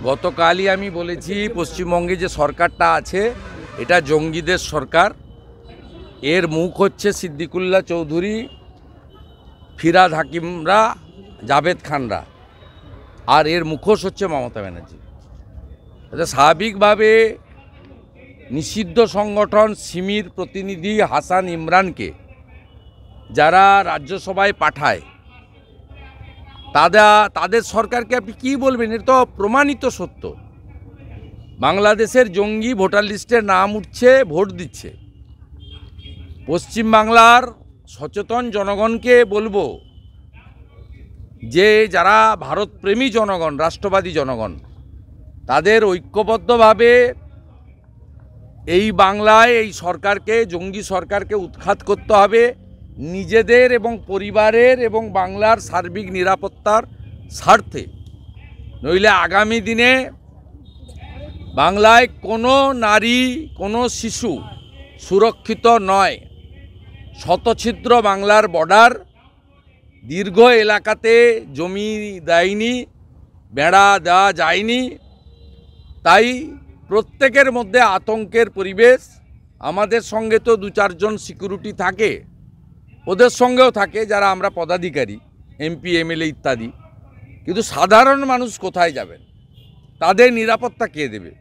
গতকালই আমি বলেছি পশ্চিমবঙ্গে যে সরকারটা আছে এটা জঙ্গিদের সরকার। এর মুখ হচ্ছে সিদ্দিকুল্লাহ চৌধুরী, ফিরাদ হাকিমরা, জাভেদ খানরা, আর এর মুখোশ হচ্ছে মমতা ব্যানার্জি। এটা স্বাভাবিকভাবে নিষিদ্ধ সংগঠন সিমির প্রতিনিধি হাসান ইমরানকে যারা রাজ্যসভায় পাঠায় তাদের সরকারকে আপনি কী বলবেন? এটা তো প্রমাণিত সত্য। বাংলাদেশের জঙ্গি ভোটার লিস্টে নাম উঠছে, ভোট দিচ্ছে। পশ্চিমবাংলার সচেতন জনগণকে বলবো যে যারা ভারতপ্রেমী জনগণ, রাষ্ট্রবাদী জনগণ, তাদের ঐক্যবদ্ধভাবে এই বাংলায় এই সরকারকে, জঙ্গি সরকারকে উৎখাত করতে হবে নিজেদের এবং পরিবারের এবং বাংলার সার্বিক নিরাপত্তার স্বার্থে। নইলে আগামী দিনে বাংলায় কোনো নারী, কোনো শিশু সুরক্ষিত নয়। শতছিদ্র বাংলার বর্ডার, দীর্ঘ এলাকাতে জমি দেয়নি, বেড়া দেওয়া যায়নি, তাই প্রত্যেকের মধ্যে আতঙ্কের পরিবেশ। আমাদের সঙ্গে তো 2-4 জন সিকিউরিটি থাকে, ওদের সঙ্গেও থাকে যারা আমরা পদাধিকারী, এমপি, এমএলএ ইত্যাদি। কিন্তু সাধারণ মানুষ কোথায় যাবেন? তাদের নিরাপত্তা কে দেবে?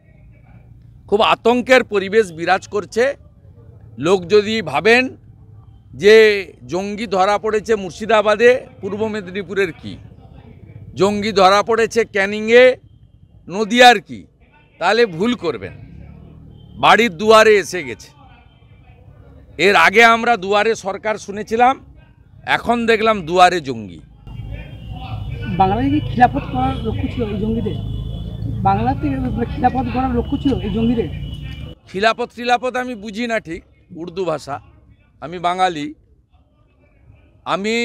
খুব আতঙ্কের পরিবেশ বিরাজ করছে। লোক যদি ভাবেন যে জঙ্গি ধরা পড়েছে মুর্শিদাবাদে, পূর্ব মেদিনীপুরের কি? জঙ্গি ধরা পড়েছে ক্যানিংয়ে, নদিয়ার কি? তাহলে ভুল করবেন। বাড়ির দুয়ারে এসে গেছে। এর আগে আমরা দুয়ারে সরকার শুনেছিলাম, এখন দেখলাম দুয়ারে জঙ্গি। বাংলায় কি খিলাফত করার লক্ষ্য ছিল এই জঙ্গিদের? বাংলাতে খিলাফত করার লক্ষ্য ছিল এই জঙ্গিদের? খিলাফত আমি বুঝি না ঠিক, উর্দু ভাষা। আমি বাঙালি। আমি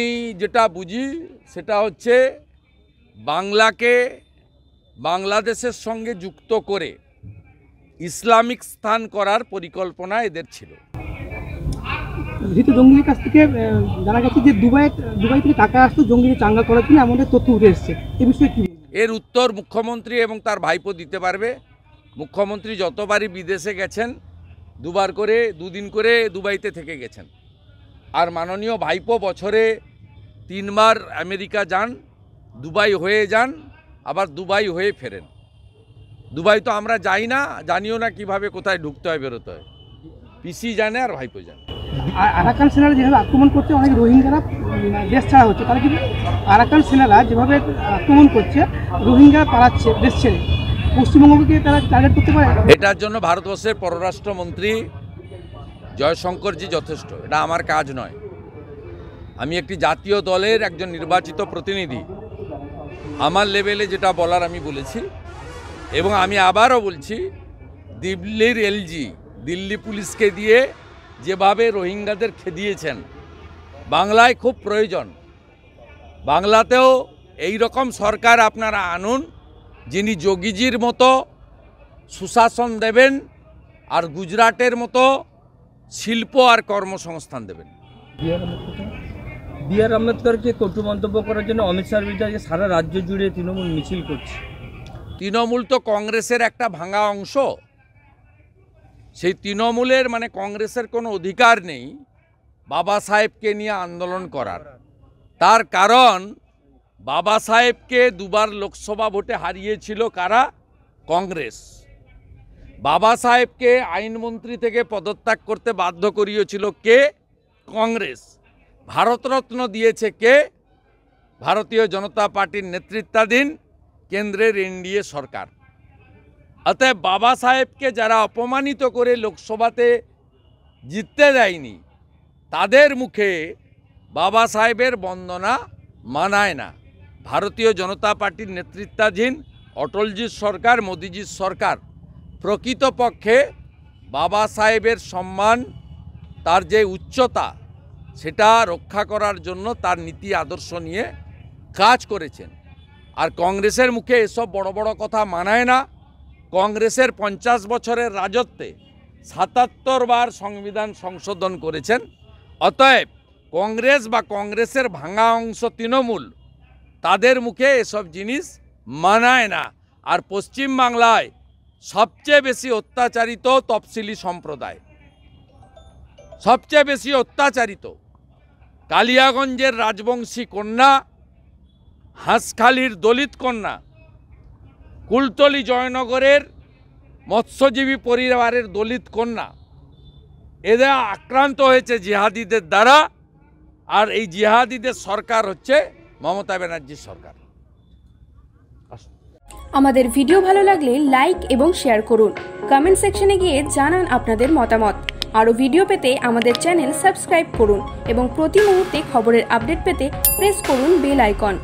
যেটা বুঝি সেটা হচ্ছে বাংলাকে বাংলাদেশের সঙ্গে যুক্ত করে ইসলামিক স্থান করার পরিকল্পনা এদের ছিল। যেহেতু জঙ্গিদের কাছ থেকে জানা গেছে যে দুবাই থেকে টাকা আসতো জঙ্গিদের চাঙ্গা করার জন্য, আমাদের তথ্য উঠে এসছে। এই বিষয়ে কি? এর উত্তর মুখ্যমন্ত্রী এবং তার ভাইপো দিতে পারবে। মুখ্যমন্ত্রী যতবারই বিদেশে গেছেন, 2বার করে 2 দিন করে দুবাইতে থেকে গেছেন। আর মাননীয় ভাইপো বছরে 3বার আমেরিকা যান, দুবাই হয়ে যান, আবার দুবাই হয়ে ফেরেন। দুবাই তো আমরা যাই না, জানিও না কিভাবে কোথায় ঢুকতে হয়, বেরোতে হয়। পিসি জানে আর ভাইপো জানে। আরাকান সেনারা যেভাবে আক্রমণ করছে, অনেক রোহিঙ্গারা দেশ ছাড়া হচ্ছে। তারা কি আরাকান সেনারা যেভাবে আক্রমণ করছে, রোহিঙ্গা পালাচ্ছে দেশ ছেড়ে, পশ্চিমবঙ্গকে তারা টার্গেট করতে পারে? এটার জন্য ভারতবর্ষের পররাষ্ট্রমন্ত্রী জয়শঙ্করজি যথেষ্ট। এটা আমার কাজ নয়। আমি একটি জাতীয় দলের একজন নির্বাচিত প্রতিনিধি। আমার লেভেলে যেটা বলার আমি বলেছি, এবং আমি আবারও বলছি, দিল্লির এলজি, দিল্লি পুলিশকে দিয়ে যেভাবে রোহিঙ্গাদের খেদিয়েছেন, বাংলায় খুব প্রয়োজন। বাংলাতেও এই রকম সরকার আপনারা আনুন, যিনি যোগীজির মতো সুশাসন দেবেন আর গুজরাটের মতো শিল্প আর কর্মসংস্থান দেবেন। বি.আর. আম্বেদকরকে কটু মন্তব্য করার জন্য অমিত শাহর বিরুদ্ধে সারা রাজ্য জুড়ে তৃণমূল মিছিল করছে। তৃণমূল তো কংগ্রেসের একটা ভাঙা অংশ। সেই তৃণমূলের মানে কংগ্রেসের কোনো অধিকার নেই বাবা সাহেবকে নিয়ে আন্দোলন করার। তার কারণ বাবা সাহেবকে 2বার লোকসভা ভোটে হারিয়েছিল কারা? কংগ্রেস। বাবা সাহেবকে আইনমন্ত্রী থেকে পদত্যাগ করতে বাধ্য করিয়েছিল কে? কংগ্রেস। ভারতরত্ন দিয়েছে কে? ভারতীয় জনতা পার্টির নেতৃত্বাধীন কেন্দ্রের এনডিএ সরকার। অতএব বাবা সাহেবকে যারা অপমানিত করে লোকসভাতে জিততে দেয়নি, তাদের মুখে বাবা সাহেবের বন্দনা মানায় না। ভারতীয় জনতা পার্টির নেতৃত্বাধীন অটলজির সরকার, মোদিজির সরকার প্রকৃতপক্ষে বাবা সাহেবের সম্মান, তার যে উচ্চতা, সেটা রক্ষা করার জন্য তার নীতি আদর্শ নিয়ে কাজ করেছেন। আর কংগ্রেসের মুখে এসব বড় বড় কথা মানায় না। কংগ্রেসের 50 বছরের রাজত্বে 77 বার সংবিধান সংশোধন করেছেন। অতএব কংগ্রেস বা কংগ্রেসের ভাঙা অংশ তৃণমূল, তাদের মুখে এসব জিনিস মানায় না। আর পশ্চিম বাংলায় সবচেয়ে বেশি অত্যাচারিত তফসিলি সম্প্রদায়, সবচেয়ে বেশি অত্যাচারিত। কালিয়াগঞ্জের রাজবংশী কন্যা, হাঁসখালির দলিত কন্যা, কুলতলি জয়নগরের মৎস্যজীবী পরিবারের দলিত কন্যা, এদের আক্রান্ত হয়েছে জিহাদিদের দ্বারা। আর এই জিহাদিদের সরকার হচ্ছে মমতা ব্যানার্জির সরকার। আমাদের ভিডিও ভালো লাগলে লাইক এবং শেয়ার করুন। কমেন্ট সেকশনে গিয়ে জানান আপনাদের মতামত। আরও ভিডিও পেতে আমাদের চ্যানেল সাবস্ক্রাইব করুন এবং প্রতি মুহূর্তে খবরের আপডেট পেতে প্রেস করুন বেল আইকন।